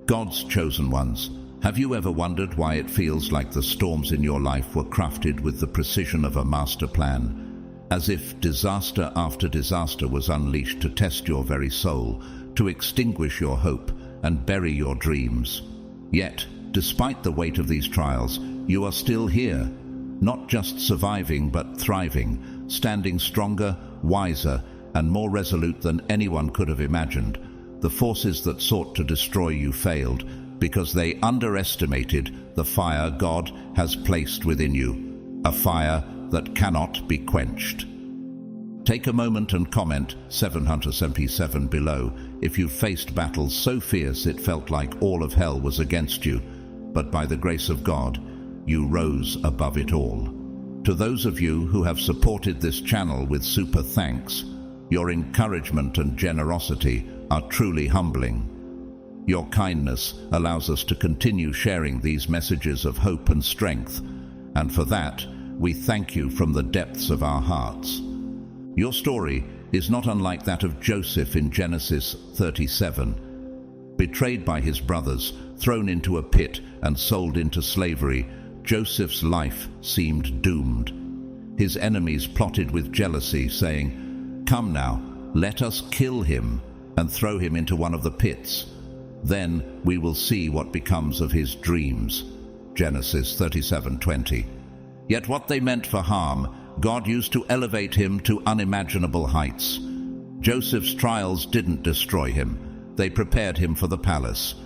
God's chosen ones, have you ever wondered why it feels like the storms in your life were crafted with the precision of a master plan, as if disaster after disaster was unleashed to test your very soul, to extinguish your hope and bury your dreams? Yet, despite the weight of these trials, you are still here, not just surviving but thriving, standing stronger, wiser, and more resolute than anyone could have imagined. The forces that sought to destroy you failed because they underestimated the fire God has placed within you, a fire that cannot be quenched. Take a moment and comment 777 below if you faced battles so fierce it felt like all of hell was against you, but by the grace of God, you rose above it all. To those of you who have supported this channel with super thanks, your encouragement and generosity are truly humbling. Your kindness allows us to continue sharing these messages of hope and strength, and for that, we thank you from the depths of our hearts. Your story is not unlike that of Joseph in Genesis 37. Betrayed by his brothers, thrown into a pit and sold into slavery, Joseph's life seemed doomed. His enemies plotted with jealousy, saying, "Come now, let us kill him and throw him into one of the pits. Then we will see what becomes of his dreams." Genesis 37:20. Yet what they meant for harm, God used to elevate him to unimaginable heights. Joseph's trials didn't destroy him. They prepared him for the palace.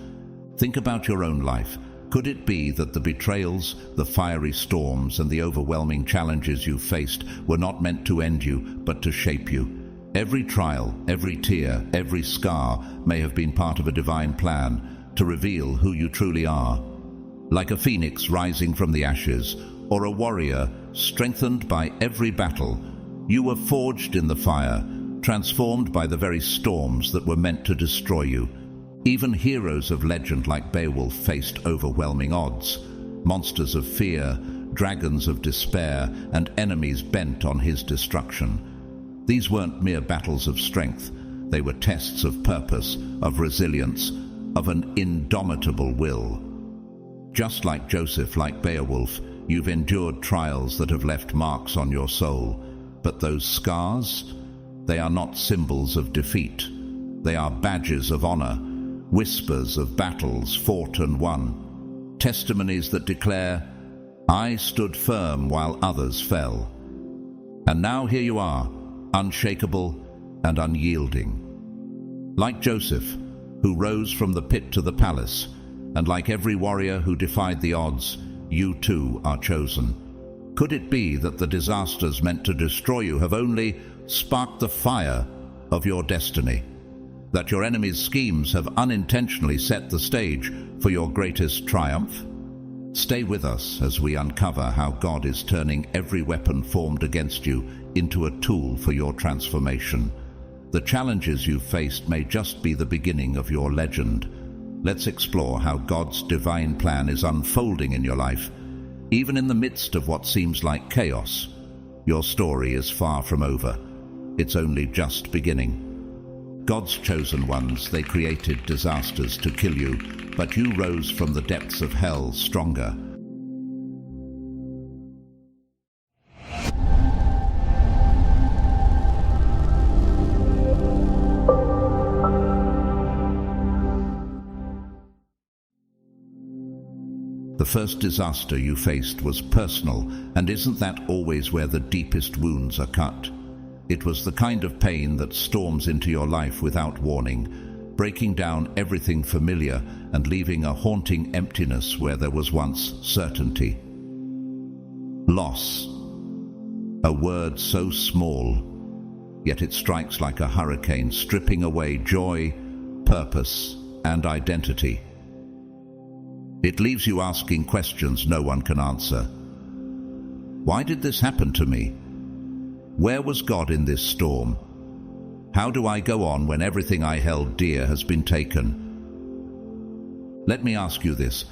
Think about your own life. Could it be that the betrayals, the fiery storms, and the overwhelming challenges you faced were not meant to end you, but to shape you? Every trial, every tear, every scar may have been part of a divine plan to reveal who you truly are. Like a phoenix rising from the ashes, or a warrior strengthened by every battle, you were forged in the fire, transformed by the very storms that were meant to destroy you. Even heroes of legend like Beowulf faced overwhelming odds, monsters of fear, dragons of despair, and enemies bent on his destruction. These weren't mere battles of strength. They were tests of purpose, of resilience, of an indomitable will. Just like Joseph, like Beowulf, you've endured trials that have left marks on your soul. But those scars, they are not symbols of defeat. They are badges of honor, whispers of battles fought and won, testimonies that declare, "I stood firm while others fell." And now here you are, unshakable and unyielding. Like Joseph, who rose from the pit to the palace, and like every warrior who defied the odds, you too are chosen. Could it be that the disasters meant to destroy you have only sparked the fire of your destiny? That your enemies' schemes have unintentionally set the stage for your greatest triumph? Stay with us as we uncover how God is turning every weapon formed against you into a tool for your transformation. The challenges you've faced may just be the beginning of your legend. Let's explore how God's divine plan is unfolding in your life, even in the midst of what seems like chaos. Your story is far from over. It's only just beginning. God's chosen ones, they created disasters to kill you, but you rose from the depths of hell stronger. The first disaster you faced was personal, and isn't that always where the deepest wounds are cut? It was the kind of pain that storms into your life without warning, breaking down everything familiar and leaving a haunting emptiness where there was once certainty. Loss. A word so small, yet it strikes like a hurricane, stripping away joy, purpose, and identity. It leaves you asking questions no one can answer. Why did this happen to me? Where was God in this storm? How do I go on when everything I held dear has been taken? Let me ask you this.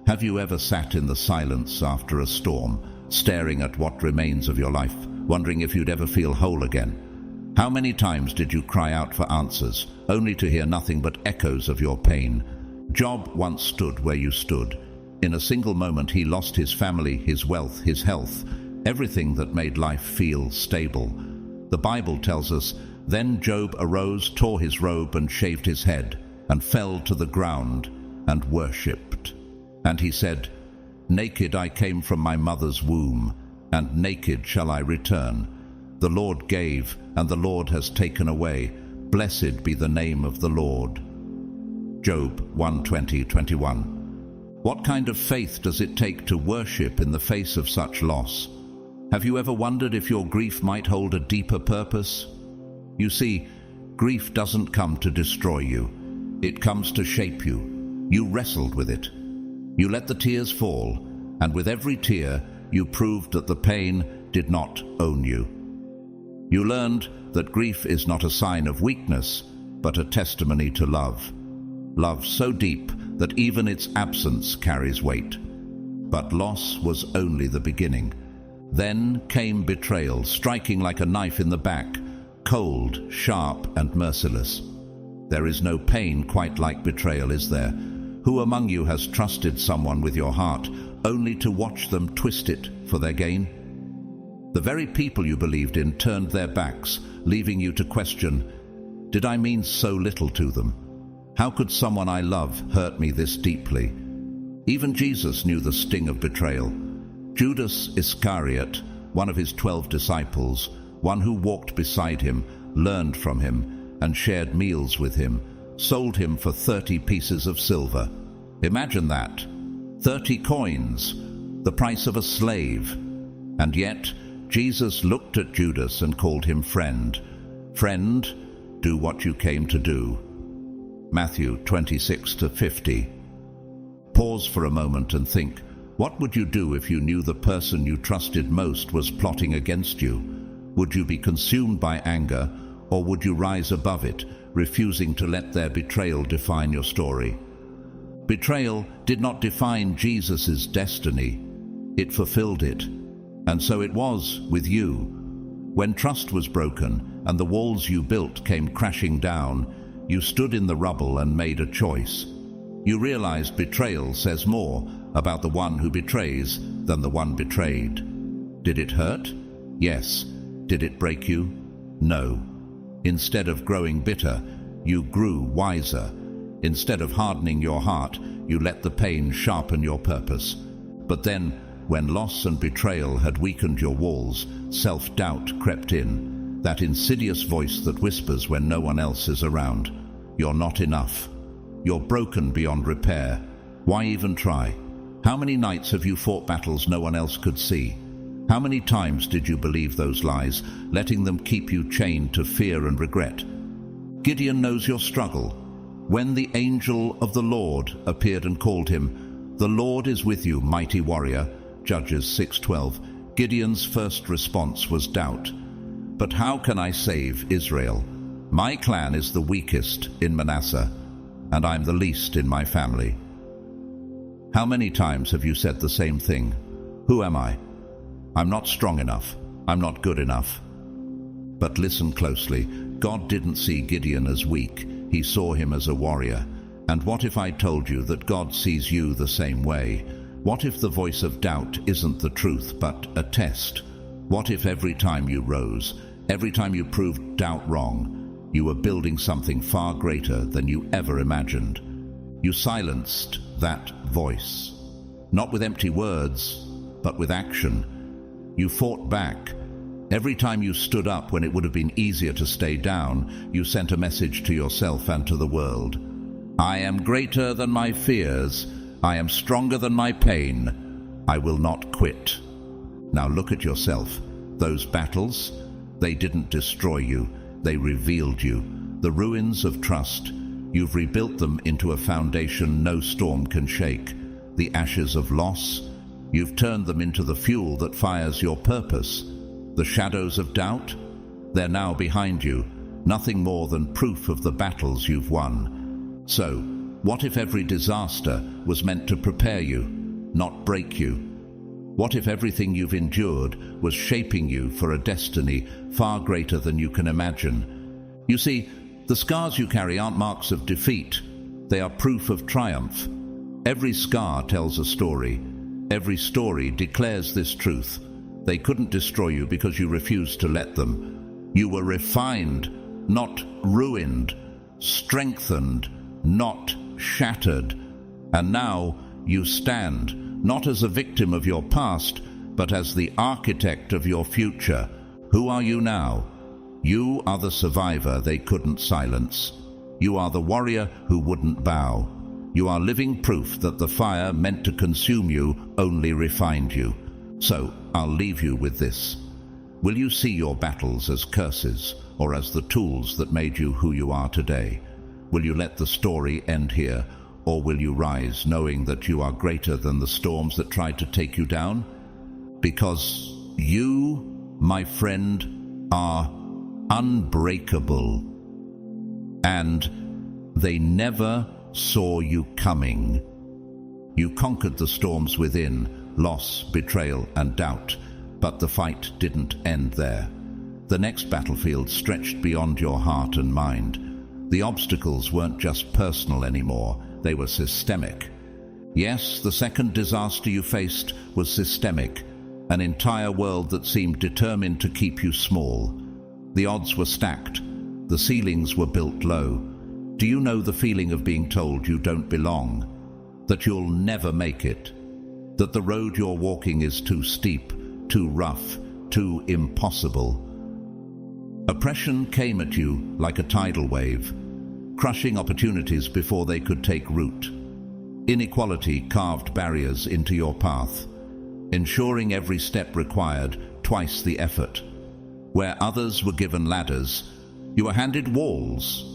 Have you ever sat in the silence after a storm, staring at what remains of your life, wondering if you'd ever feel whole again? How many times did you cry out for answers, only to hear nothing but echoes of your pain? Job once stood where you stood. In a single moment he lost his family, his wealth, his health, everything that made life feel stable. The Bible tells us, "Then Job arose, tore his robe, and shaved his head, and fell to the ground, and worshipped. And he said, Naked I came from my mother's womb, and naked shall I return. The Lord gave, and the Lord has taken away. Blessed be the name of the Lord." Job 1:20-21. What kind of faith does it take to worship in the face of such loss? Have you ever wondered if your grief might hold a deeper purpose? You see, grief doesn't come to destroy you. It comes to shape you. You wrestled with it. You let the tears fall, and with every tear you proved that the pain did not own you. You learned that grief is not a sign of weakness, but a testimony to love. Love so deep that even its absence carries weight. But loss was only the beginning. Then came betrayal, striking like a knife in the back, cold, sharp, and merciless. There is no pain quite like betrayal, is there? Who among you has trusted someone with your heart, only to watch them twist it for their gain? The very people you believed in turned their backs, leaving you to question, did I mean so little to them? How could someone I love hurt me this deeply? Even Jesus knew the sting of betrayal. Judas Iscariot, one of his 12 disciples, one who walked beside him, learned from him, and shared meals with him, sold him for 30 pieces of silver. Imagine that. 30 coins, the price of a slave. And yet, Jesus looked at Judas and called him friend. Friend, do what you came to do. Matthew 26-50. Pause for a moment and think, what would you do if you knew the person you trusted most was plotting against you? Would you be consumed by anger, or would you rise above it, refusing to let their betrayal define your story? Betrayal did not define Jesus' destiny. It fulfilled it. And so it was with you. When trust was broken and the walls you built came crashing down, you stood in the rubble and made a choice. You realized betrayal says more about the one who betrays than the one betrayed. Did it hurt? Yes. Did it break you? No. Instead of growing bitter, you grew wiser. Instead of hardening your heart, you let the pain sharpen your purpose. But then, when loss and betrayal had weakened your walls, self-doubt crept in, that insidious voice that whispers when no one else is around. You're not enough. You're broken beyond repair. Why even try? How many nights have you fought battles no one else could see? How many times did you believe those lies, letting them keep you chained to fear and regret? Gideon knows your struggle. When the angel of the Lord appeared and called him, "The Lord is with you, mighty warrior," Judges 6:12, Gideon's first response was doubt. But how can I save Israel? My clan is the weakest in Manasseh, and I'm the least in my family. How many times have you said the same thing? Who am I? I'm not strong enough. I'm not good enough. But listen closely. God didn't see Gideon as weak. He saw him as a warrior. And what if I told you that God sees you the same way? What if the voice of doubt isn't the truth, but a test? What if every time you rose, every time you proved doubt wrong, you were building something far greater than you ever imagined? You silenced that voice, not with empty words, but with action. You fought back. Every time you stood up when it would have been easier to stay down, you sent a message to yourself and to the world. I am greater than my fears. I am stronger than my pain. I will not quit. Now look at yourself. Those battles, they didn't destroy you. They revealed you. The ruins of trust, you've rebuilt them into a foundation no storm can shake. The ashes of loss, you've turned them into the fuel that fires your purpose. The shadows of doubt, they're now behind you, nothing more than proof of the battles you've won. So, what if every disaster was meant to prepare you, not break you? What if everything you've endured was shaping you for a destiny far greater than you can imagine? You see, the scars you carry aren't marks of defeat. They are proof of triumph. Every scar tells a story. Every story declares this truth. They couldn't destroy you because you refused to let them. You were refined, not ruined, strengthened, not shattered. And now you stand, not as a victim of your past, but as the architect of your future. Who are you now? You are the survivor they couldn't silence. You are the warrior who wouldn't bow. You are living proof that the fire meant to consume you only refined you. So I'll leave you with this. Will you see your battles as curses or as the tools that made you who you are today? Will you let the story end here, or will you rise knowing that you are greater than the storms that tried to take you down? Because you, my friend, are unbreakable, and they never saw you coming. You conquered the storms within, loss, betrayal, and doubt, but the fight didn't end there. The next battlefield stretched beyond your heart and mind. The obstacles weren't just personal anymore, they were systemic. Yes, the second disaster you faced was systemic, an entire world that seemed determined to keep you small. The odds were stacked, the ceilings were built low. Do you know the feeling of being told you don't belong, that you'll never make it, that the road you're walking is too steep, too rough, too impossible? Oppression came at you like a tidal wave, crushing opportunities before they could take root. Inequality carved barriers into your path, ensuring every step required twice the effort. Where others were given ladders, you were handed walls.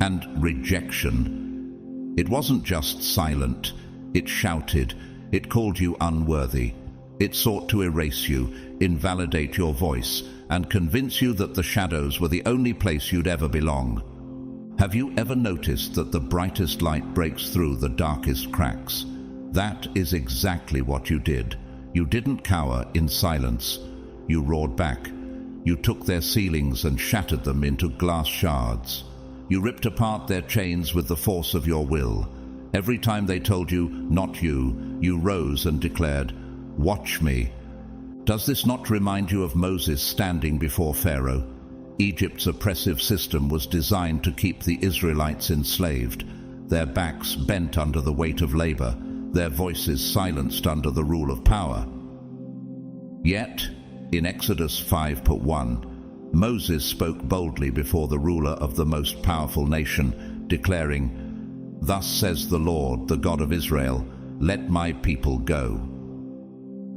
And rejection. It wasn't just silent, it shouted, it called you unworthy. It sought to erase you, invalidate your voice, and convince you that the shadows were the only place you'd ever belong. Have you ever noticed that the brightest light breaks through the darkest cracks? That is exactly what you did. You didn't cower in silence. You roared back. You took their ceilings and shattered them into glass shards. You ripped apart their chains with the force of your will. Every time they told you, not you, you rose and declared, "Watch me." Does this not remind you of Moses standing before Pharaoh? Egypt's oppressive system was designed to keep the Israelites enslaved, their backs bent under the weight of labor, their voices silenced under the rule of power. Yet, in Exodus 5:1, Moses spoke boldly before the ruler of the most powerful nation, declaring, "Thus says the Lord, the God of Israel, let my people go."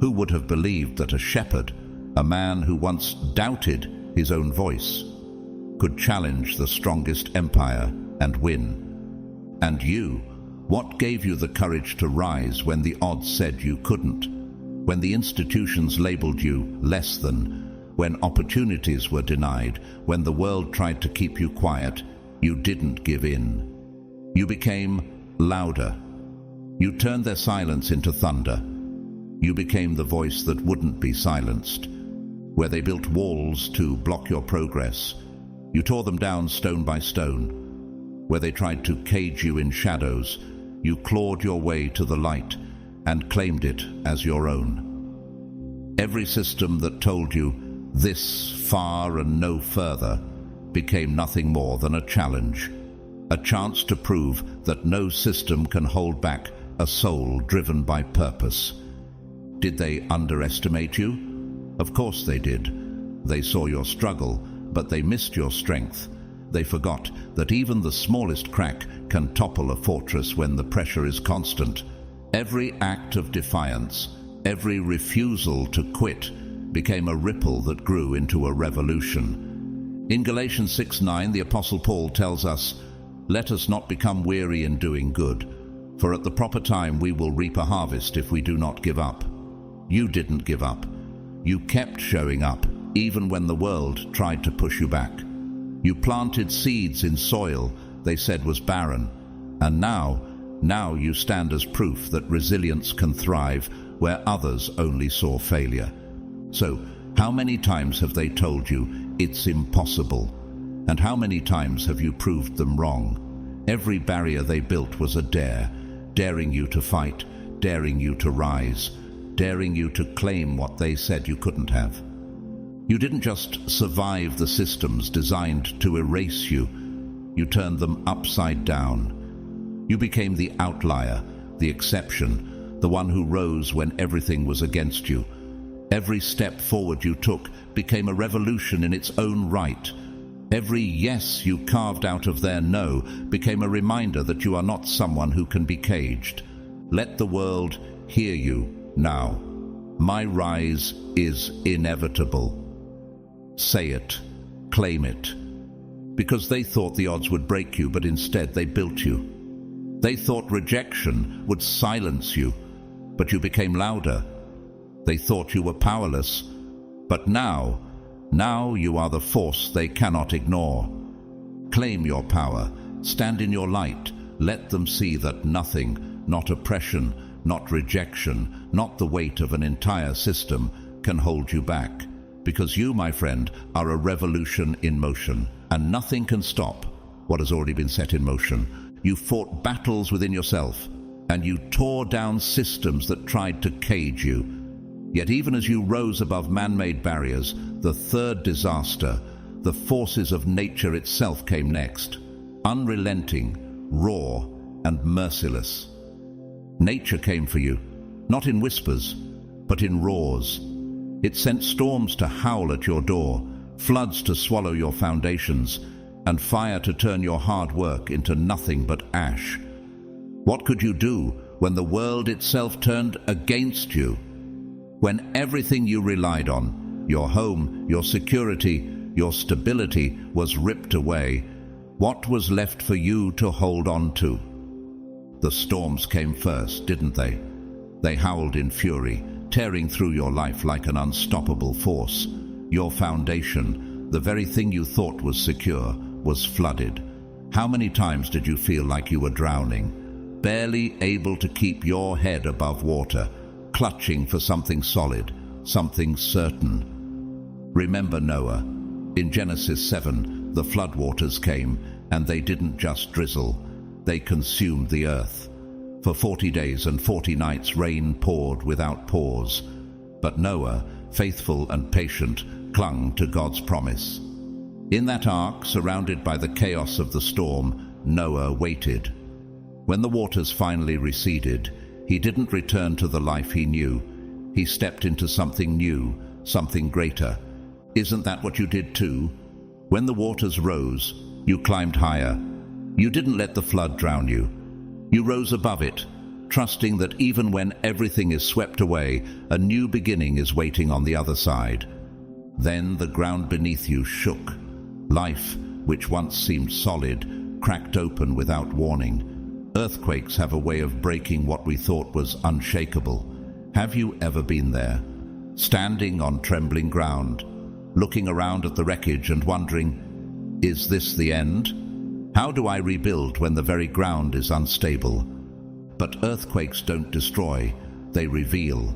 Who would have believed that a shepherd, a man who once doubted his own voice, could challenge the strongest empire and win? And you, what gave you the courage to rise when the odds said you couldn't? When the institutions labeled you less than? When opportunities were denied, when the world tried to keep you quiet, you didn't give in. You became louder. You turned their silence into thunder. You became the voice that wouldn't be silenced. Where they built walls to block your progress, you tore them down stone by stone. Where they tried to cage you in shadows, you clawed your way to the light and claimed it as your own. Every system that told you, "This far and no further," became nothing more than a challenge, a chance to prove that no system can hold back a soul driven by purpose. Did they underestimate you? Of course they did. They saw your struggle, but they missed your strength. They forgot that even the smallest crack can topple a fortress when the pressure is constant. Every act of defiance, every refusal to quit, became a ripple that grew into a revolution. In Galatians 6:9, the Apostle Paul tells us, "Let us not become weary in doing good, for at the proper time we will reap a harvest if we do not give up." You didn't give up. You kept showing up, even when the world tried to push you back. You planted seeds in soil they said was barren, and now you stand as proof that resilience can thrive where others only saw failure. So, how many times have they told you it's impossible? And how many times have you proved them wrong? Every barrier they built was a dare, daring you to fight, daring you to rise, daring you to claim what they said you couldn't have. You didn't just survive the systems designed to erase you, you turned them upside down. You became the outlier, the exception, the one who rose when everything was against you. Every step forward you took became a revolution in its own right. Every yes you carved out of their no became a reminder that you are not someone who can be caged. Let the world hear you now. My rise is inevitable. Say it. Claim it. Because they thought the odds would break you, but instead they built you. They thought rejection would silence you, but you became louder. They thought you were powerless, but now you are the force they cannot ignore. Claim your power. Stand in your light. Let them see that nothing, not oppression, not rejection, not the weight of an entire system, can hold you back. Because you, my friend, are a revolution in motion, and nothing can stop what has already been set in motion. You fought battles within yourself, and you tore down systems that tried to cage you. Yet even as you rose above man-made barriers, the third disaster, the forces of nature itself, came next. Unrelenting, raw, and merciless. Nature came for you, not in whispers, but in roars. It sent storms to howl at your door, floods to swallow your foundations, and fire to turn your hard work into nothing but ash. What could you do when the world itself turned against you? When everything you relied on, your home, your security, your stability, was ripped away, what was left for you to hold on to? The storms came first, didn't they? They howled in fury, tearing through your life like an unstoppable force. Your foundation, the very thing you thought was secure, was flooded. How many times did you feel like you were drowning, barely able to keep your head above water, clutching for something solid, something certain? Remember Noah. In Genesis 7, the floodwaters came, and they didn't just drizzle. They consumed the earth. For 40 days and 40 nights rain poured without pause. But Noah, faithful and patient, clung to God's promise. In that ark, surrounded by the chaos of the storm, Noah waited. When the waters finally receded, he didn't return to the life he knew. He stepped into something new, something greater. Isn't that what you did too? When the waters rose, you climbed higher. You didn't let the flood drown you. You rose above it, trusting that even when everything is swept away, a new beginning is waiting on the other side. Then the ground beneath you shook. Life, which once seemed solid, cracked open without warning. Earthquakes have a way of breaking what we thought was unshakable. Have you ever been there? Standing on trembling ground, looking around at the wreckage and wondering, is this the end? How do I rebuild when the very ground is unstable? But earthquakes don't destroy, they reveal.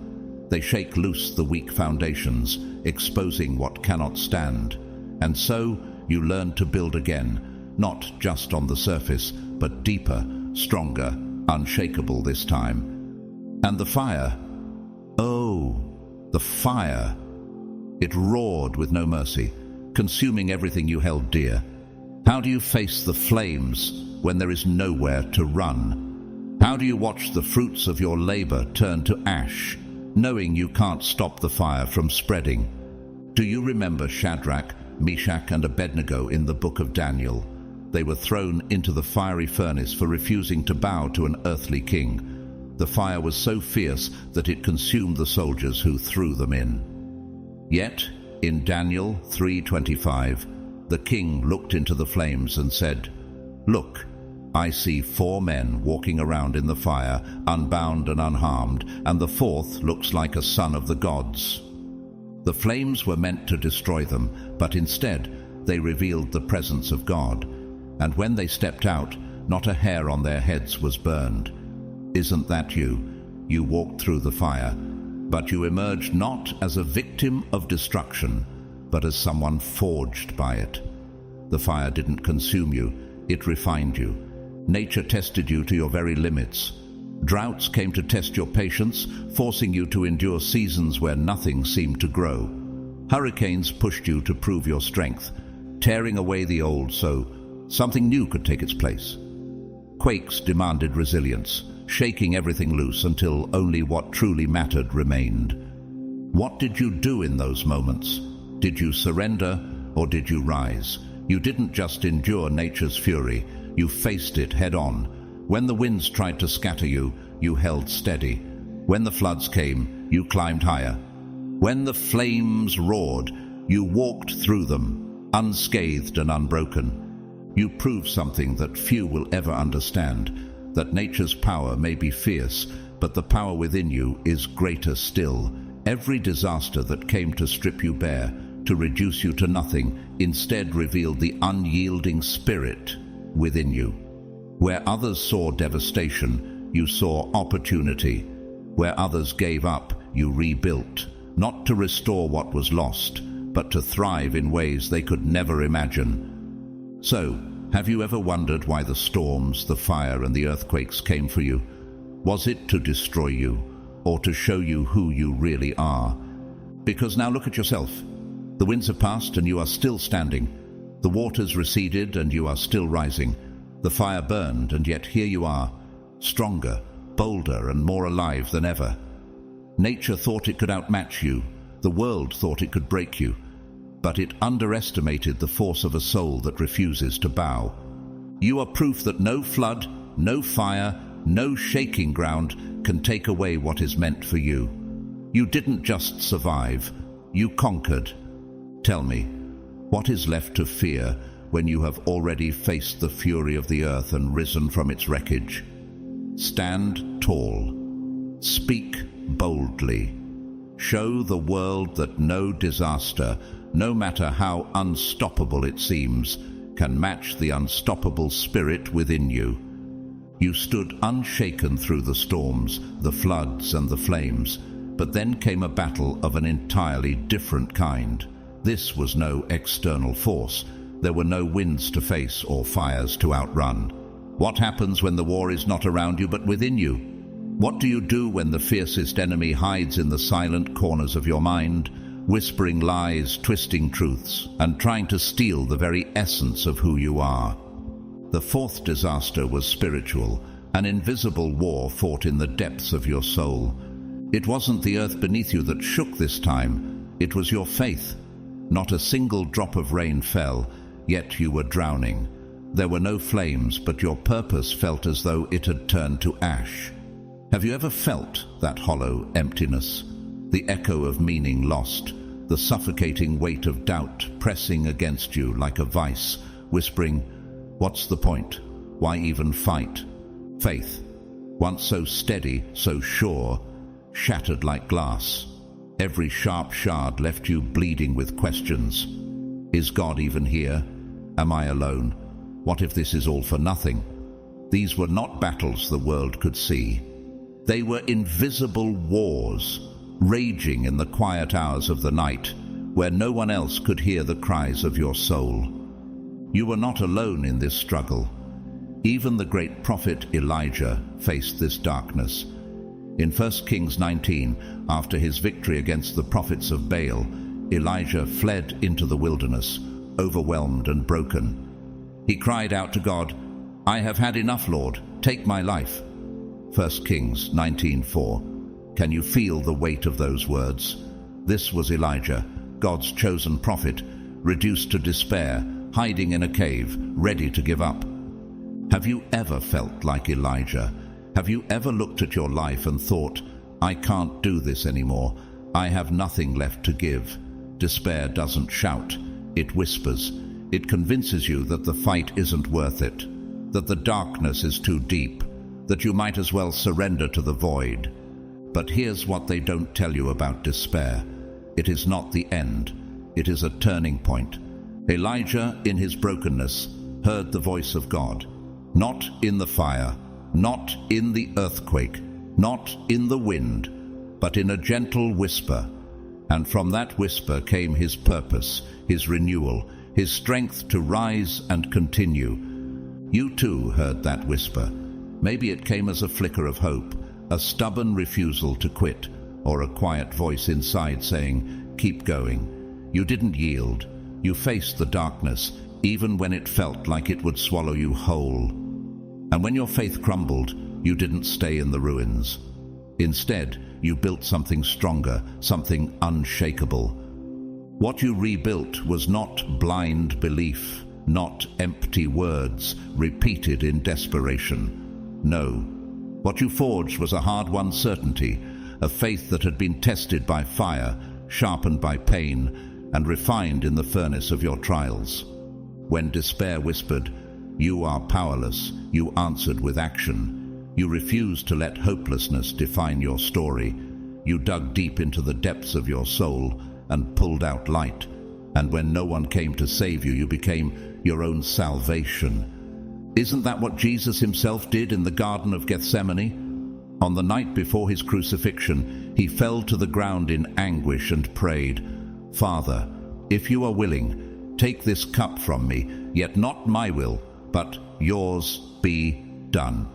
They shake loose the weak foundations, exposing what cannot stand. And so you learn to build again, not just on the surface, but deeper, stronger, unshakable this time. And the fire, oh, the fire. It roared with no mercy, consuming everything you held dear. How do you face the flames when there is nowhere to run? How do you watch the fruits of your labor turn to ash, knowing you can't stop the fire from spreading? Do you remember Shadrach, Meshach, and Abednego in the book of Daniel? They were thrown into the fiery furnace for refusing to bow to an earthly king. The fire was so fierce that it consumed the soldiers who threw them in. Yet, in Daniel 3:25, the king looked into the flames and said, "Look, I see 4 men walking around in the fire, unbound and unharmed, and the 4th looks like a son of the gods." The flames were meant to destroy them, but instead they revealed the presence of God. And when they stepped out, not a hair on their heads was burned. Isn't that you? You walked through the fire, but you emerged not as a victim of destruction, but as someone forged by it. The fire didn't consume you, it refined you. Nature tested you to your very limits. Droughts came to test your patience, forcing you to endure seasons where nothing seemed to grow. Hurricanes pushed you to prove your strength, tearing away the old so something new could take its place. Quakes demanded resilience, shaking everything loose until only what truly mattered remained. What did you do in those moments? Did you surrender or did you rise? You didn't just endure nature's fury, you faced it head-on. When the winds tried to scatter you, you held steady. When the floods came, you climbed higher. When the flames roared, you walked through them, unscathed and unbroken. You proved something that few will ever understand, that nature's power may be fierce, but the power within you is greater still. Every disaster that came to strip you bare, to reduce you to nothing, instead revealed the unyielding spirit within you. Where others saw devastation, you saw opportunity. Where others gave up, you rebuilt, not to restore what was lost, but to thrive in ways they could never imagine. So, have you ever wondered why the storms, the fire, and the earthquakes came for you? Was it to destroy you, or to show you who you really are? Because now look at yourself. The winds have passed and you are still standing. The waters receded and you are still rising. The fire burned and yet here you are, stronger, bolder, and more alive than ever. Nature thought it could outmatch you. The world thought it could break you. But it underestimated the force of a soul that refuses to bow. You are proof that no flood, no fire, no shaking ground can take away what is meant for you. You didn't just survive, you conquered. Tell me, what is left to fear when you have already faced the fury of the earth and risen from its wreckage? Stand tall. Speak boldly. Show the world that no disaster, no matter how unstoppable it seems, can match the unstoppable spirit within you. You stood unshaken through the storms, the floods, and the flames, but then came a battle of an entirely different kind. This was no external force. There were no winds to face or fires to outrun. What happens when the war is not around you but within you? What do you do when the fiercest enemy hides in the silent corners of your mind, whispering lies, twisting truths, and trying to steal the very essence of who you are? The fourth disaster was spiritual, an invisible war fought in the depths of your soul. It wasn't the earth beneath you that shook this time, it was your faith. Not a single drop of rain fell, yet you were drowning. There were no flames, but your purpose felt as though it had turned to ash. Have you ever felt that hollow emptiness? The echo of meaning lost, the suffocating weight of doubt pressing against you like a vice, whispering, "What's the point? Why even fight?" Faith, once so steady, so sure, shattered like glass. Every sharp shard left you bleeding with questions. Is God even here? Am I alone? What if this is all for nothing? These were not battles the world could see. They were invisible wars, raging in the quiet hours of the night, where no one else could hear the cries of your soul. You were not alone in this struggle. Even the great prophet Elijah faced this darkness. In 1 Kings 19, after his victory against the prophets of Baal, Elijah fled into the wilderness, overwhelmed and broken. He cried out to God, "I have had enough, Lord, take my life." 1 Kings 19:4. Can you feel the weight of those words? This was Elijah, God's chosen prophet, reduced to despair, hiding in a cave, ready to give up. Have you ever felt like Elijah? Have you ever looked at your life and thought, "I can't do this anymore. I have nothing left to give"? Despair doesn't shout, it whispers. It convinces you that the fight isn't worth it, that the darkness is too deep, that you might as well surrender to the void. But here's what they don't tell you about despair. It is not the end. It is a turning point. Elijah, in his brokenness, heard the voice of God, not in the fire, not in the earthquake, not in the wind, but in a gentle whisper. And from that whisper came his purpose, his renewal, his strength to rise and continue. You too heard that whisper. Maybe it came as a flicker of hope, a stubborn refusal to quit, or a quiet voice inside saying, "Keep going." You didn't yield. You faced the darkness, even when it felt like it would swallow you whole. And when your faith crumbled, you didn't stay in the ruins. Instead, you built something stronger, something unshakable. What you rebuilt was not blind belief, not empty words repeated in desperation. No. What you forged was a hard-won certainty, a faith that had been tested by fire, sharpened by pain, and refined in the furnace of your trials. When despair whispered, "You are powerless," you answered with action. You refused to let hopelessness define your story. You dug deep into the depths of your soul and pulled out light. And when no one came to save you, you became your own salvation. Isn't that what Jesus himself did in the Garden of Gethsemane? On the night before his crucifixion, he fell to the ground in anguish and prayed, "Father, if you are willing, take this cup from me, yet not my will, but yours be done."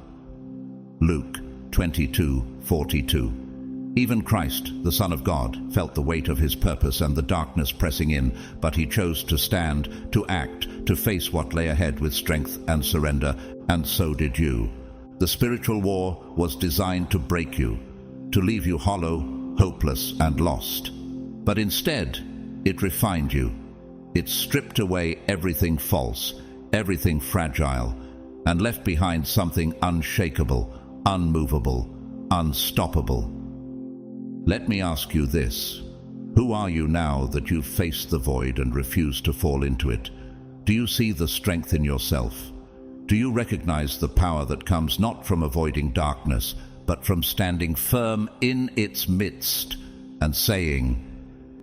Luke 22:42. Even Christ, the Son of God, felt the weight of his purpose and the darkness pressing in, but he chose to stand, to act, to face what lay ahead with strength and surrender, and so did you. The spiritual war was designed to break you, to leave you hollow, hopeless, and lost. But instead, it refined you. It stripped away everything false, everything fragile, and left behind something unshakable, unmovable, unstoppable. Let me ask you this. Who are you now that you've faced the void and refused to fall into it? Do you see the strength in yourself? Do you recognize the power that comes not from avoiding darkness, but from standing firm in its midst and saying,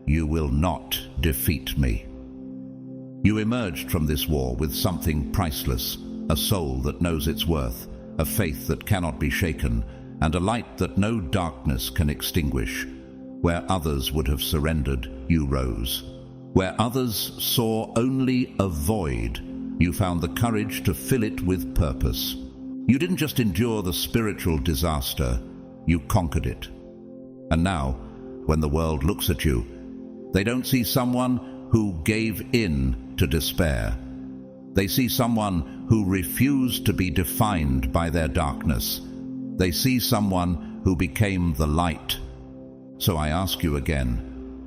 "You will not defeat me"? You emerged from this war with something priceless, a soul that knows its worth, a faith that cannot be shaken, and a light that no darkness can extinguish. Where others would have surrendered, you rose. Where others saw only a void, you found the courage to fill it with purpose. You didn't just endure the spiritual disaster, you conquered it. And now, when the world looks at you, they don't see someone who gave in to despair. They see someone who refused to be defined by their darkness. They see someone who became the light. So I ask you again,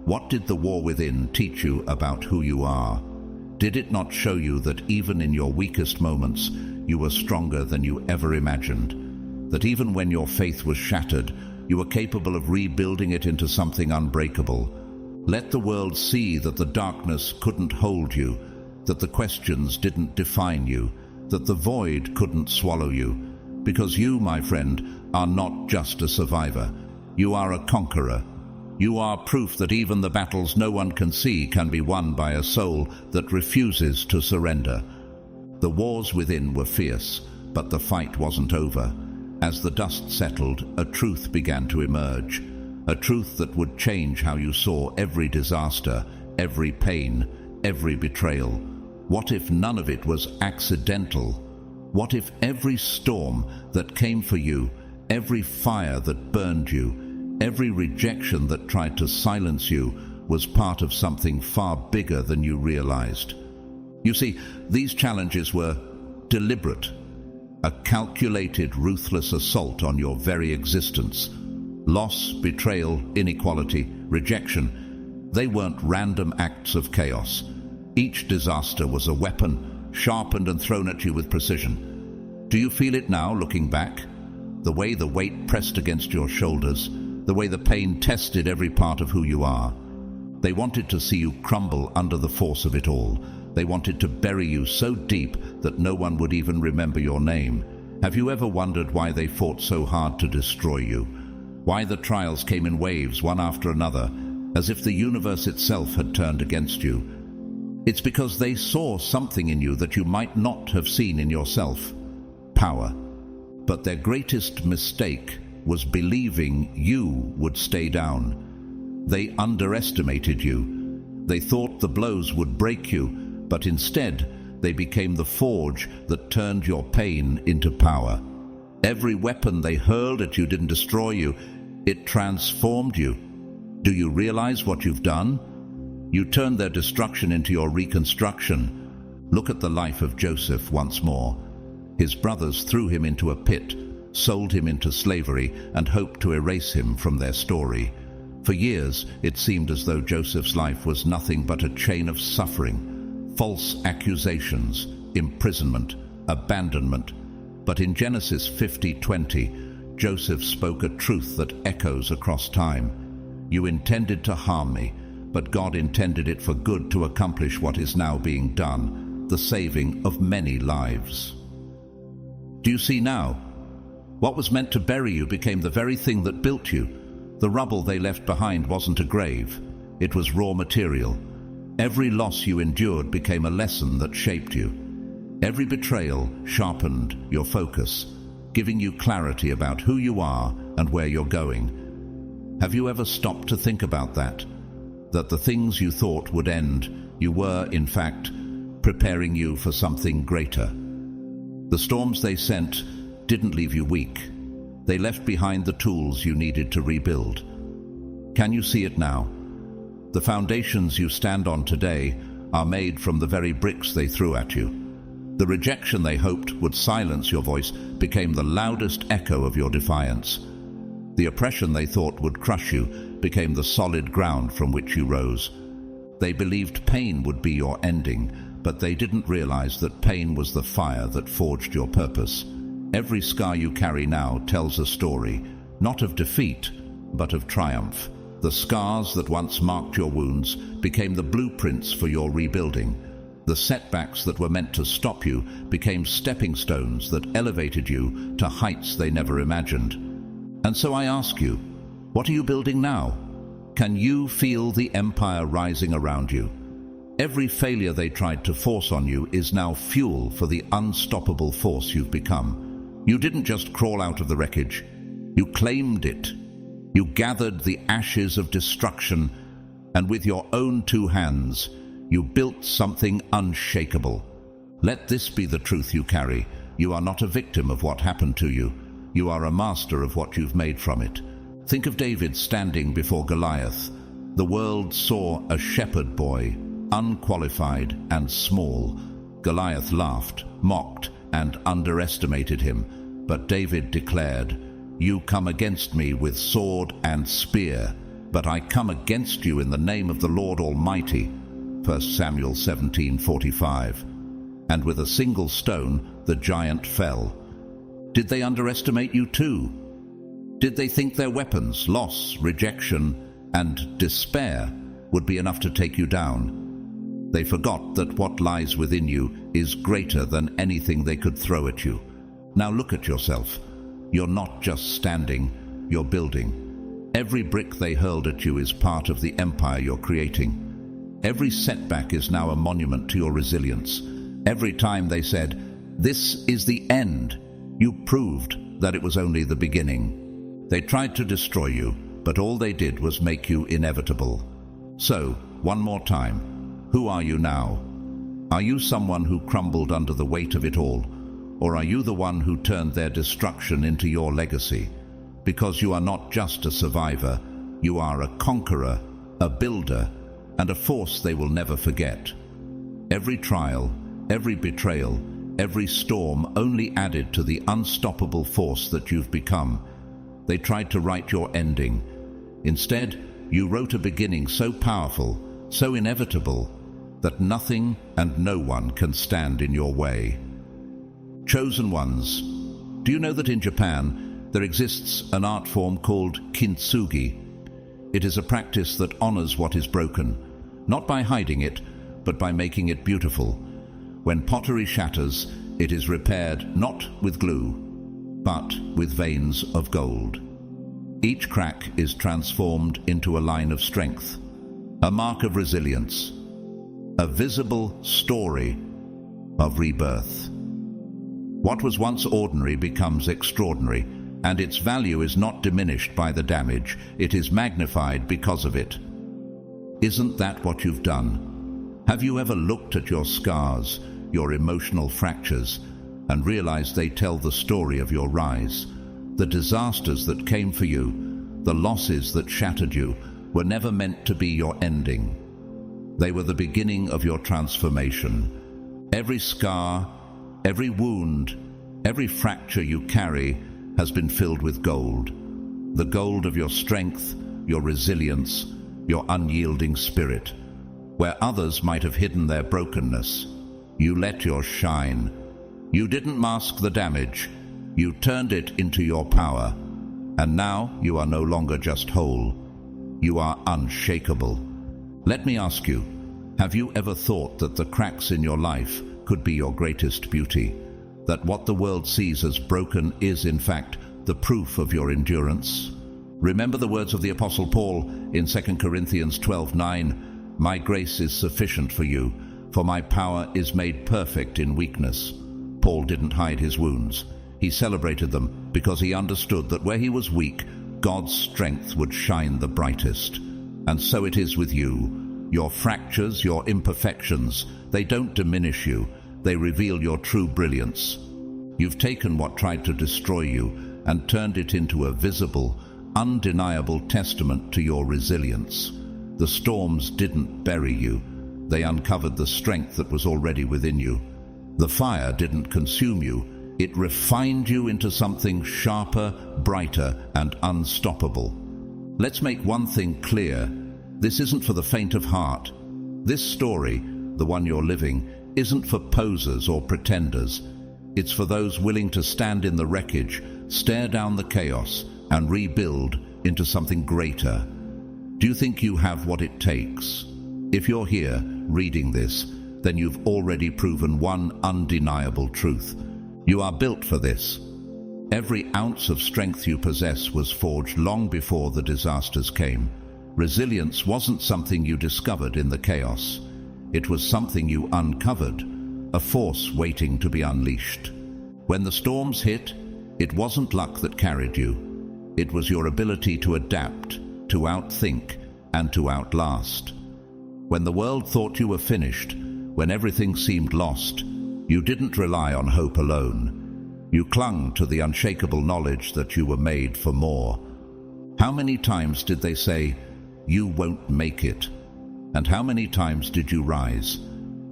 what did the war within teach you about who you are? Did it not show you that even in your weakest moments, you were stronger than you ever imagined? That even when your faith was shattered, you were capable of rebuilding it into something unbreakable? Let the world see that the darkness couldn't hold you, that the questions didn't define you, that the void couldn't swallow you. Because you, my friend, are not just a survivor. You are a conqueror. You are proof that even the battles no one can see can be won by a soul that refuses to surrender. The wars within were fierce, but the fight wasn't over. As the dust settled, a truth began to emerge. A truth that would change how you saw every disaster, every pain, every betrayal. What if none of it was accidental? What if every storm that came for you, every fire that burned you, every rejection that tried to silence you was part of something far bigger than you realized? You see, these challenges were deliberate, a calculated, ruthless assault on your very existence. Loss, betrayal, inequality, rejection, they weren't random acts of chaos. Each disaster was a weapon, sharpened and thrown at you with precision. Do you feel it now, looking back? The way the weight pressed against your shoulders, the way the pain tested every part of who you are. They wanted to see you crumble under the force of it all. They wanted to bury you so deep that no one would even remember your name. Have you ever wondered why they fought so hard to destroy you? Why the trials came in waves, one after another, as if the universe itself had turned against you? It's because they saw something in you that you might not have seen in yourself. Power. But their greatest mistake was believing you would stay down. They underestimated you. They thought the blows would break you, but instead They became the forge that turned your pain into power. Every weapon they hurled at you didn't destroy you, it transformed you. Do you realize what you've done? You turned their destruction into your reconstruction. Look at the life of Joseph once more. His brothers threw him into a pit, sold him into slavery, and hoped to erase him from their story. For years, it seemed as though Joseph's life was nothing but a chain of suffering, false accusations, imprisonment, abandonment. But in Genesis 50:20, Joseph spoke a truth that echoes across time. You intended to harm me, but God intended it for good to accomplish what is now being done, the saving of many lives. Do you see now? What was meant to bury you became the very thing that built you. The rubble they left behind wasn't a grave. It was raw material. Every loss you endured became a lesson that shaped you. Every betrayal sharpened your focus, giving you clarity about who you are and where you're going. Have you ever stopped to think about that? That the things you thought would end, you were, in fact, preparing you for something greater. The storms they sent didn't leave you weak. They left behind the tools you needed to rebuild. Can you see it now? The foundations you stand on today are made from the very bricks they threw at you. The rejection they hoped would silence your voice became the loudest echo of your defiance. The oppression they thought would crush you became the solid ground from which you rose. They believed pain would be your ending, but they didn't realize that pain was the fire that forged your purpose. Every scar you carry now tells a story, not of defeat, but of triumph. The scars that once marked your wounds became the blueprints for your rebuilding. The setbacks that were meant to stop you became stepping stones that elevated you to heights they never imagined. And so I ask you, what are you building now? Can you feel the empire rising around you? Every failure they tried to force on you is now fuel for the unstoppable force you've become. You didn't just crawl out of the wreckage. You claimed it. You gathered the ashes of destruction, and with your own two hands, you built something unshakable. Let this be the truth you carry. You are not a victim of what happened to you. You are a master of what you've made from it. Think of David standing before Goliath. The world saw a shepherd boy, unqualified and small. Goliath laughed, mocked, and underestimated him. But David declared, "You come against me with sword and spear, but I come against you in the name of the Lord Almighty." 1 Samuel 17:45. And with a single stone, the giant fell. Did they underestimate you too? Did they think their weapons, loss, rejection, and despair would be enough to take you down? They forgot that what lies within you is greater than anything they could throw at you. Now look at yourself. You're not just standing, you're building. Every brick they hurled at you is part of the empire you're creating. Every setback is now a monument to your resilience. Every time they said, "This is the end," you proved that it was only the beginning. They tried to destroy you, but all they did was make you inevitable. So, one more time, who are you now? Are you someone who crumbled under the weight of it all? Or are you the one who turned their destruction into your legacy? Because you are not just a survivor, you are a conqueror, a builder, and a force they will never forget. Every trial, every betrayal, every storm only added to the unstoppable force that you've become. They tried to write your ending. Instead, you wrote a beginning so powerful, so inevitable, that nothing and no one can stand in your way. Chosen Ones. Do you know that in Japan there exists an art form called Kintsugi? It is a practice that honors what is broken, not by hiding it, but by making it beautiful. When pottery shatters, it is repaired not with glue, but with veins of gold. Each crack is transformed into a line of strength, a mark of resilience, a visible story of rebirth. What was once ordinary becomes extraordinary, and its value is not diminished by the damage, it is magnified because of it. Isn't that what you've done? Have you ever looked at your scars, your emotional fractures, and realize they tell the story of your rise. The disasters that came for you, the losses that shattered you, were never meant to be your ending. They were the beginning of your transformation. Every scar, every wound, every fracture you carry has been filled with gold. The gold of your strength, your resilience, your unyielding spirit. Where others might have hidden their brokenness, you let yours shine. You didn't mask the damage, you turned it into your power. And now you are no longer just whole, you are unshakable. Let me ask you, have you ever thought that the cracks in your life could be your greatest beauty? That what the world sees as broken is, in fact, the proof of your endurance? Remember the words of the Apostle Paul in 2 Corinthians 12:9, "My grace is sufficient for you, for my power is made perfect in weakness." Paul didn't hide his wounds. He celebrated them because he understood that where he was weak, God's strength would shine the brightest. And so it is with you. Your fractures, your imperfections, they don't diminish you. They reveal your true brilliance. You've taken what tried to destroy you and turned it into a visible, undeniable testament to your resilience. The storms didn't bury you. They uncovered the strength that was already within you. The fire didn't consume you. It refined you into something sharper, brighter, and unstoppable. Let's make one thing clear. This isn't for the faint of heart. This story, the one you're living, isn't for posers or pretenders. It's for those willing to stand in the wreckage, stare down the chaos, and rebuild into something greater. Do you think you have what it takes? If you're here reading this, then you've already proven one undeniable truth. You are built for this. Every ounce of strength you possess was forged long before the disasters came. Resilience wasn't something you discovered in the chaos. It was something you uncovered, a force waiting to be unleashed. When the storms hit, it wasn't luck that carried you. It was your ability to adapt, to outthink, and to outlast. When the world thought you were finished, when everything seemed lost, you didn't rely on hope alone. You clung to the unshakable knowledge that you were made for more. How many times did they say, "You won't make it"? And how many times did you rise?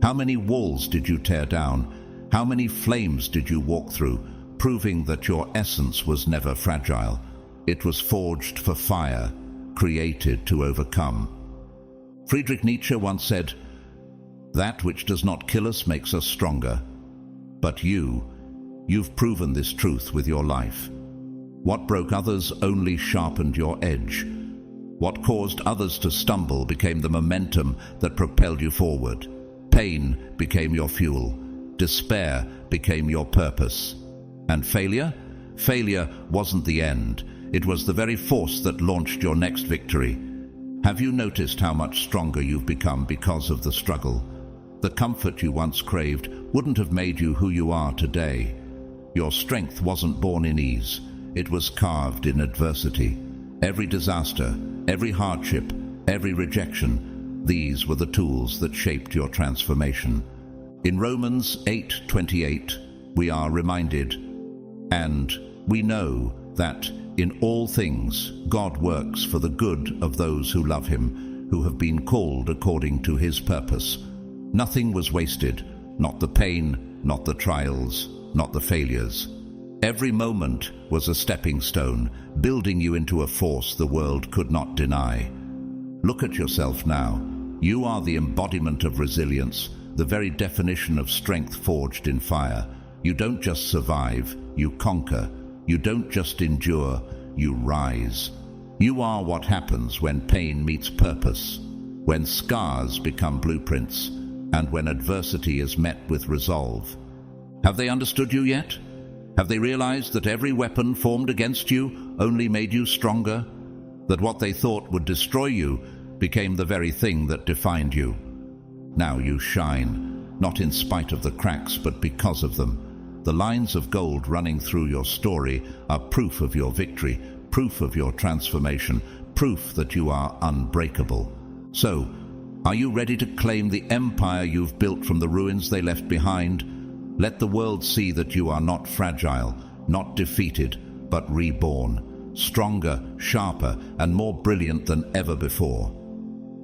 How many walls did you tear down? How many flames did you walk through, proving that your essence was never fragile? It was forged for fire, created to overcome. Friedrich Nietzsche once said, "That which does not kill us makes us stronger." But you've proven this truth with your life. What broke others only sharpened your edge. What caused others to stumble became the momentum that propelled you forward. Pain became your fuel. Despair became your purpose. And failure? Failure wasn't the end. It was the very force that launched your next victory. Have you noticed how much stronger you've become because of the struggle? The comfort you once craved wouldn't have made you who you are today. Your strength wasn't born in ease. It was carved in adversity. Every disaster, every hardship, every rejection, these were the tools that shaped your transformation. In Romans 8:28, we are reminded, "And we know that in all things God works for the good of those who love him, who have been called according to his purpose." Nothing was wasted, not the pain, not the trials, not the failures. Every moment was a stepping stone, building you into a force the world could not deny. Look at yourself now. You are the embodiment of resilience, the very definition of strength forged in fire. You don't just survive, you conquer. You don't just endure, you rise. You are what happens when pain meets purpose, when scars become blueprints, and when adversity is met with resolve. Have they understood you yet? Have they realized that every weapon formed against you only made you stronger? That what they thought would destroy you became the very thing that defined you? Now you shine, not in spite of the cracks, but because of them. The lines of gold running through your story are proof of your victory, proof of your transformation, proof that you are unbreakable. So, Are you ready to claim the empire you've built from the ruins they left behind? Let the world see that you are not fragile, not defeated, but reborn, stronger, sharper, and more brilliant than ever before.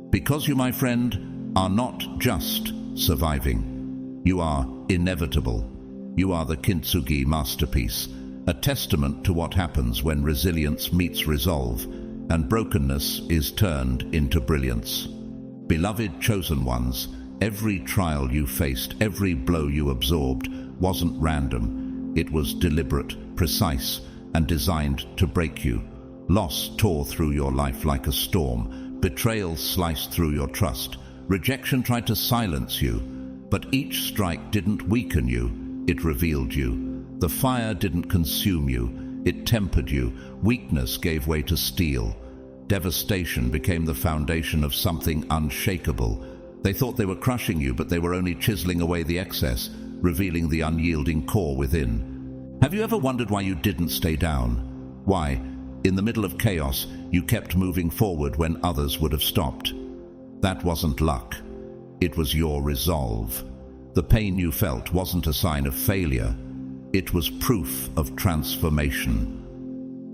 Because you, my friend, are not just surviving. You are inevitable. You are the Kintsugi masterpiece, a testament to what happens when resilience meets resolve and brokenness is turned into brilliance. Beloved chosen ones, every trial you faced, every blow you absorbed wasn't random. It was deliberate, precise, and designed to break you. Loss tore through your life like a storm. Betrayal sliced through your trust. Rejection tried to silence you. But each strike didn't weaken you, it revealed you. The fire didn't consume you, it tempered you. Weakness gave way to steel. Devastation became the foundation of something unshakable. They thought they were crushing you, but they were only chiseling away the excess, revealing the unyielding core within. Have you ever wondered why you didn't stay down? Why, in the middle of chaos, you kept moving forward when others would have stopped? That wasn't luck. It was your resolve. The pain you felt wasn't a sign of failure. It was proof of transformation.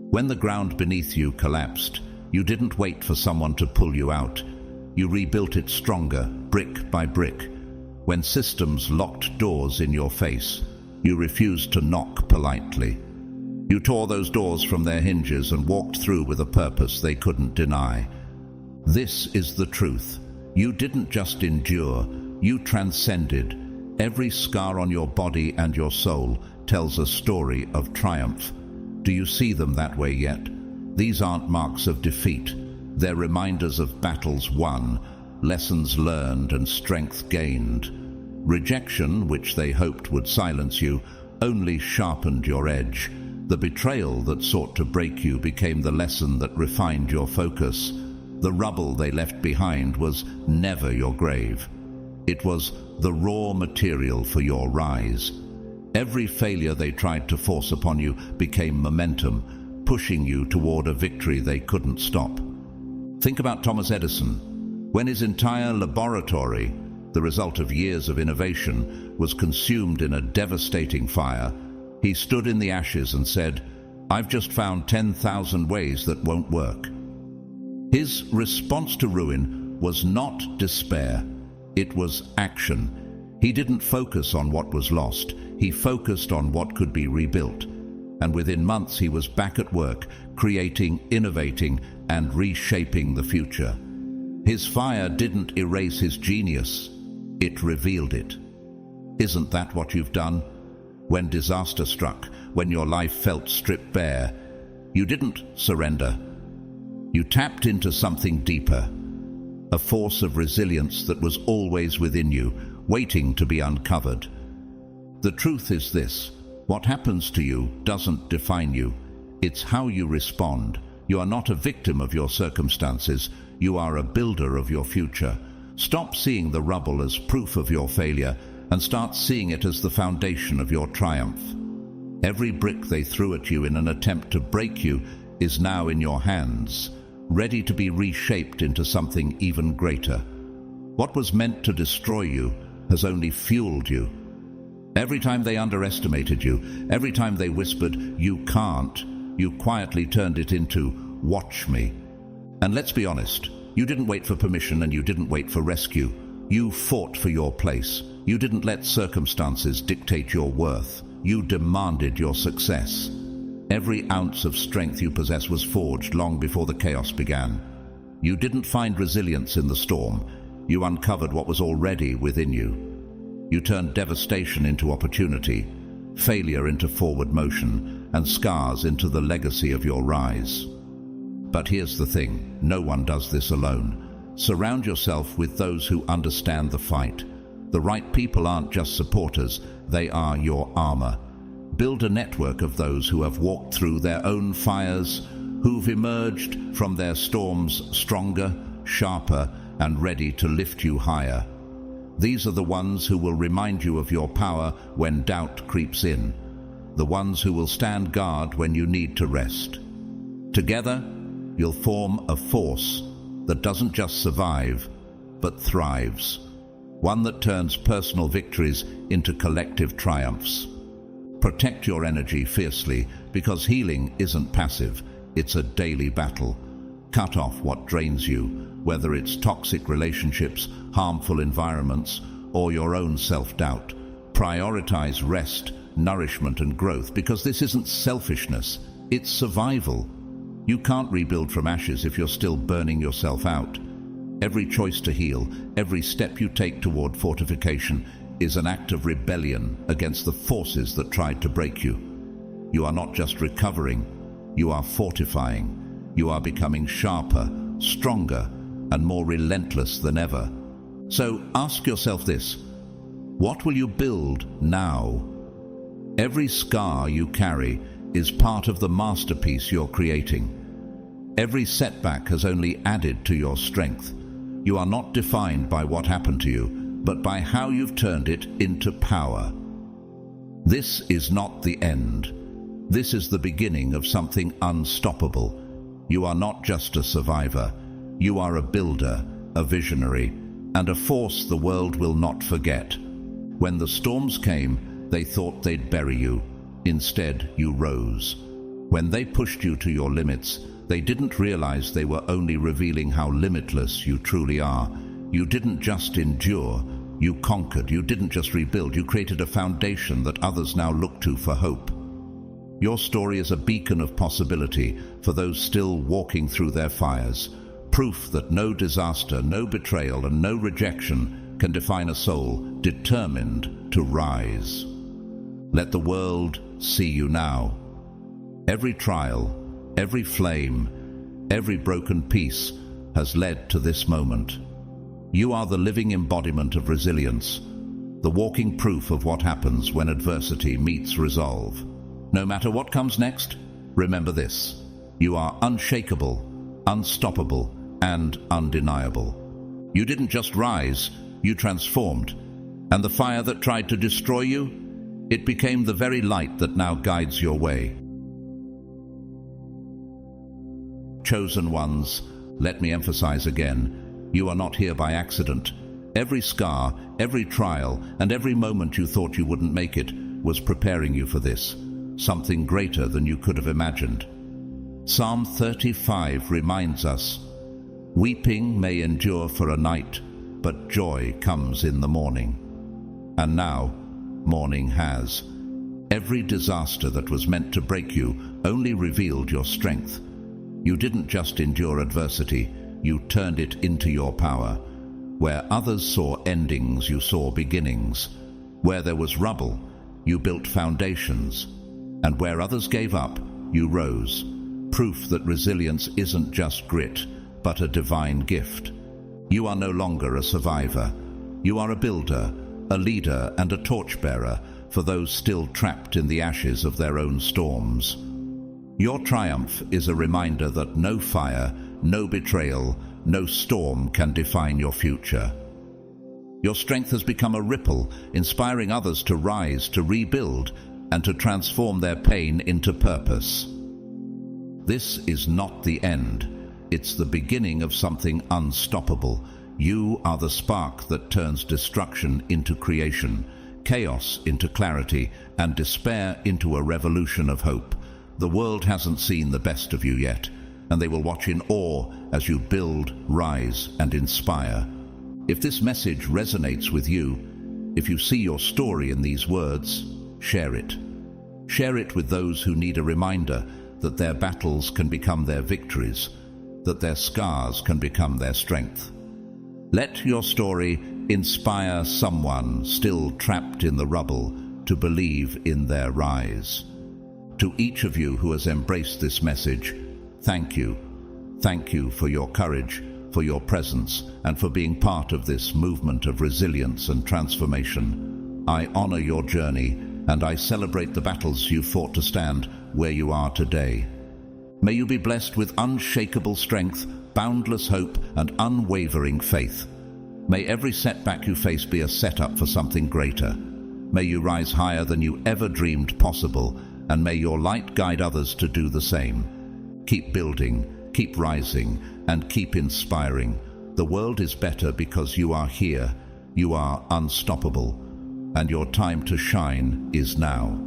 When the ground beneath you collapsed, you didn't wait for someone to pull you out. You rebuilt it stronger, brick by brick. When systems locked doors in your face, you refused to knock politely. You tore those doors from their hinges and walked through with a purpose they couldn't deny. This is the truth. You didn't just endure, you transcended. Every scar on your body and your soul tells a story of triumph. Do you see them that way yet? These aren't marks of defeat. They're reminders of battles won, lessons learned, and strength gained. Rejection, which they hoped would silence you, only sharpened your edge. The betrayal that sought to break you became the lesson that refined your focus. The rubble they left behind was never your grave. It was the raw material for your rise. Every failure they tried to force upon you became momentum, pushing you toward a victory they couldn't stop. Think about Thomas Edison. When his entire laboratory, the result of years of innovation, was consumed in a devastating fire, he stood in the ashes and said, "I've just found 10,000 ways that won't work." His response to ruin was not despair, it was action. He didn't focus on what was lost, he focused on what could be rebuilt. And within months he was back at work, creating, innovating, and reshaping the future. His fire didn't erase his genius, it revealed it. Isn't that what you've done? When disaster struck, when your life felt stripped bare, you didn't surrender. You tapped into something deeper, a force of resilience that was always within you, waiting to be uncovered. The truth is this: what happens to you doesn't define you. It's how you respond. You are not a victim of your circumstances. You are a builder of your future. Stop seeing the rubble as proof of your failure and start seeing it as the foundation of your triumph. Every brick they threw at you in an attempt to break you is now in your hands, ready to be reshaped into something even greater. What was meant to destroy you has only fueled you. Every time they underestimated you, every time they whispered, "You can't," you quietly turned it into, "Watch me." And let's be honest, you didn't wait for permission and you didn't wait for rescue. You fought for your place. You didn't let circumstances dictate your worth. You demanded your success. Every ounce of strength you possess was forged long before the chaos began. You didn't find resilience in the storm. You uncovered what was already within you. You turned devastation into opportunity, failure into forward motion, and scars into the legacy of your rise. But here's the thing, no one does this alone. Surround yourself with those who understand the fight. The right people aren't just supporters, they are your armor. Build a network of those who have walked through their own fires, who've emerged from their storms stronger, sharper, and ready to lift you higher. These are the ones who will remind you of your power when doubt creeps in, the ones who will stand guard when you need to rest. Together, you'll form a force that doesn't just survive, but thrives. One that turns personal victories into collective triumphs. Protect your energy fiercely, because healing isn't passive, it's a daily battle. Cut off what drains you, whether it's toxic relationships, harmful environments, or your own self-doubt. Prioritize rest, nourishment, and growth, because this isn't selfishness, it's survival. You can't rebuild from ashes if you're still burning yourself out. Every choice to heal, every step you take toward fortification is an act of rebellion against the forces that tried to break you. You are not just recovering, you are fortifying. You are becoming sharper, stronger, and more relentless than ever. So ask yourself this: what will you build now? Every scar you carry is part of the masterpiece you're creating. Every setback has only added to your strength. You are not defined by what happened to you, but by how you've turned it into power. This is not the end. This is the beginning of something unstoppable. You are not just a survivor. You are a builder, a visionary, and a force the world will not forget. When the storms came, they thought they'd bury you. Instead, you rose. When they pushed you to your limits, they didn't realize they were only revealing how limitless you truly are. You didn't just endure, you conquered. You didn't just rebuild, you created a foundation that others now look to for hope. Your story is a beacon of possibility for those still walking through their fires. Proof that no disaster, no betrayal, and no rejection can define a soul determined to rise. Let the world see you now. Every trial, every flame, every broken piece has led to this moment. You are the living embodiment of resilience, the walking proof of what happens when adversity meets resolve. No matter what comes next, remember this: you are unshakable, unstoppable, and undeniable. You didn't just rise, you transformed. And the fire that tried to destroy you, it became the very light that now guides your way. Chosen ones, let me emphasize again, you are not here by accident. Every scar, every trial, and every moment you thought you wouldn't make it was preparing you for this, something greater than you could have imagined. Psalm 35 reminds us, "Weeping may endure for a night, but joy comes in the morning." And now, morning has. Every disaster that was meant to break you only revealed your strength. You didn't just endure adversity, you turned it into your power. Where others saw endings, you saw beginnings. Where there was rubble, you built foundations. And where others gave up, you rose. Proof that resilience isn't just grit, but a divine gift. You are no longer a survivor. You are a builder, a leader, and a torchbearer for those still trapped in the ashes of their own storms. Your triumph is a reminder that no fire, no betrayal, no storm can define your future. Your strength has become a ripple, inspiring others to rise, to rebuild, and to transform their pain into purpose. This is not the end. It's the beginning of something unstoppable. You are the spark that turns destruction into creation, chaos into clarity, and despair into a revolution of hope. The world hasn't seen the best of you yet, and they will watch in awe as you build, rise, and inspire. If this message resonates with you, if you see your story in these words, share it. Share it with those who need a reminder that their battles can become their victories, that their scars can become their strength. Let your story inspire someone still trapped in the rubble to believe in their rise. To each of you who has embraced this message, thank you. Thank you for your courage, for your presence, and for being part of this movement of resilience and transformation. I honor your journey, and I celebrate the battles you fought to stand where you are today. May you be blessed with unshakable strength, boundless hope, and unwavering faith. May every setback you face be a setup for something greater. May you rise higher than you ever dreamed possible, and may your light guide others to do the same. Keep building, keep rising, and keep inspiring, The world is better because you are here. You are unstoppable, and your time to shine is now.